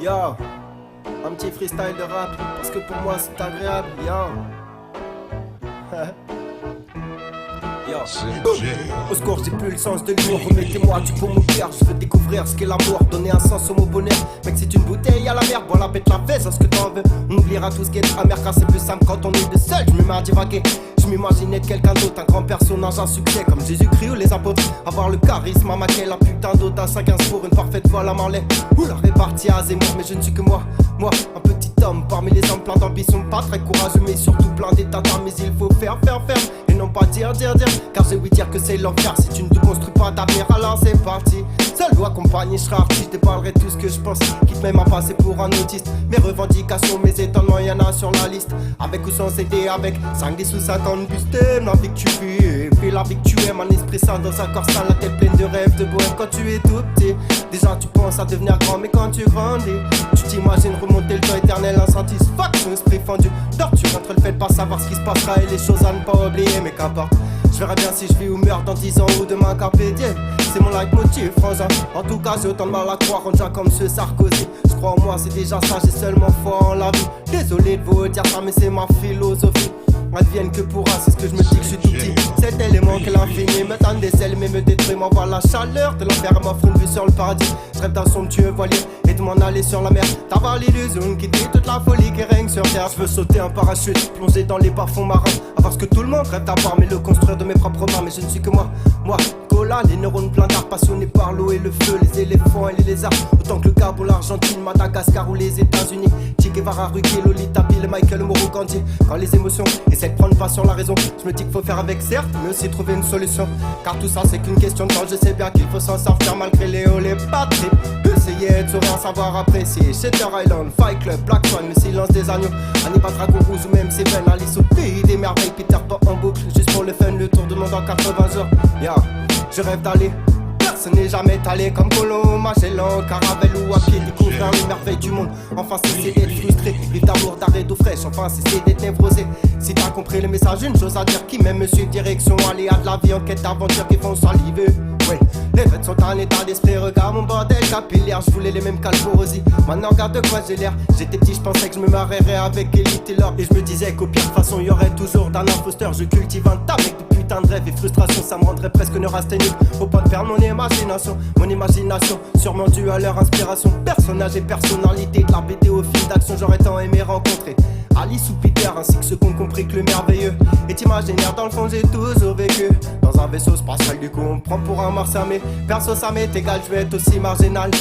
Yo, un petit freestyle de rap, parce que pour moi c'est agréable, yo. Yo. Au secours, j'ai plus le sens de l'humour. Remettez-moi du bon au cœur. Je veux découvrir ce qu'est l'amour, donner un sens au mot bonheur. Mec, c'est une bouteille à la mer, voilà, pète la fesse, ce que t'en veux. On oubliera tout ce qui est amer, car c'est plus simple quand on est de seul. Je me mets à divaguer. Je m'imaginais de quelqu'un d'autre, un grand personnage, un succès comme Jésus-Christ ou les apôtres. Avoir le charisme à maquer, la putain d'audace à 15 pour une parfaite voix à la Marley. Ou la répartie à Zemmour, mais je ne suis que moi, un petit homme parmi les hommes plein d'ambition, pas très courageux, mais surtout plein d'états d'âme. Mais il faut faire, et non pas dire, car j'ai ouï dire que c'est l'enfer. Si tu ne te construis pas d'avenir, alors c'est parti. Seul ou accompagné, je serai artiste, je déballerai tout ce que je pense, quitte même à passer pour un autiste. Mes revendications, mes étonnements, y'en a sur la liste. Avec ou sans CD, avec 5, 10 ou 50 bustés. La vie que tu vis, fais la vie que tu aimes. Un esprit sain dans un corps sale, la tête pleine de rêves, de bohème quand tu es tout petit. Déjà tu penses à devenir grand, mais quand tu grandis, tu t'imagines remonter le temps éternel, insatisfaction, esprit fendu. Torture entre le fait de pas savoir ce qui se passera et les choses à ne pas oublier, mais qu'importe. Je verrai bien si je vis ou meurs dans 10 ans ou demain carpe diem. C'est mon leitmotiv, frangin. En tout cas, j'ai autant de mal à croire en gens comme ce Sarkozy. Je crois en moi, c'est déjà ça, j'ai seulement foi en la vie. Désolé de vous dire ça, mais c'est ma philosophie. Advienne que pourra, c'est ce que je me dis que je suis tout petit. Cet élément que l'infini me donne des ailes mais me détruit, m'envoie la chaleur de l'enfer et m'offre une vue sur le paradis. Je rêve d'un somptueux voilier et de m'en aller sur la mer, d'avoir l'illusion de quitter toute la folie qui règne sur terre. Je veux sauter un parachute, plonger dans les bas-fonds marins, avoir ce que tout le monde rêve d'avoir, mais le construire de mes propres mains. Mais je ne suis que moi, Cola, les neurones pleins d'art, passionnés par l'eau et le feu, les éléphants et les lézards. Autant que le Gabon, l'Argentine, Madagascar ou les États-Unis. Che Guevara, Ruki, Lolita, Bill, Michael, Moro, Gandhi. Quand les émotions essaient de prendre pas sur la raison, je me dis qu'il faut faire avec, certes, mais aussi trouver une solution. Car tout ça c'est qu'une question de temps, je sais bien qu'il faut s'en sortir malgré les hauts, les bas trips. Essayer de sourire, savoir apprécier. Shutter Island, Fight Club, Black Swan, le silence des agneaux. Hannibal, Dragon Rouge ou même Seven, Alice au pays des merveilles, Peter Pan en boucle. Juste pour le fun, le tour du monde en 80 jours. Je rêve d'aller, personne n'est jamais allé comme Colomb, Magellan, Caravelle ou à pied, découvrir les merveilles du monde. Enfin cesser d'être frustré, vivre d'amour, d'arrêt d'eau fraîche, enfin cesser d'être névrosé. Si t'as compris le message, une chose à dire, qui m'aime me suit, direction aléa de la vie, en quête d'aventure qui font saliver. Ouais, les fêtes sont un état d'esprit, regarde mon bordel capillaire, je voulais les mêmes calvorosis. Maintenant regarde de quoi j'ai l'air, j'étais petit, je pensais que je me marierais avec Ellie Taylor. Et je me disais qu'au pire de façon y aurait toujours d'un imposteur. Je cultive un tas avec de putain de rêves et frustration, ça me rendrait presque neurasthénique. Au point de perdre mon imagination, sûrement due à leur inspiration. Personnage et personnalité, de la BD au film d'action, j'aurais tant aimé rencontrer Alice ou Peter, ainsi que ceux qui ont compris que le merveilleux est imaginaire. Dans le fond j'ai toujours vécu dans un vaisseau spatial, du coup on me prend pour un martien. Mais perso ça m'est égal, je vais être aussi marginal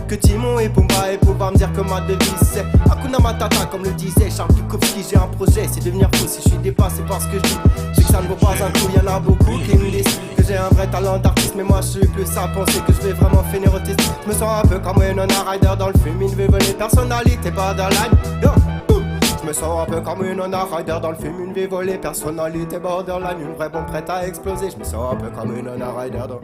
que Timon et Pumba, et pouvoir me dire que ma devise c'est Hakuna Matata, comme le disait Charles Bukowski. J'ai un projet, c'est devenir fou. Si je suis dépassé par ce que je dis, c'est que ça ne vaut pas un coup. Y'en a beaucoup qui me disent que j'ai un vrai talent d'artiste, mais moi je suis plus à penser que je vais vraiment finir autiste. Je me sens un peu comme Winona Ryder dans le film Une vie volée, personnalité borderline. Je me sens un peu comme Winona Ryder dans le film Une vie volée, personnalité borderline. Une vraie bombe prête à exploser. Je me sens un peu comme Winona Ryder dans...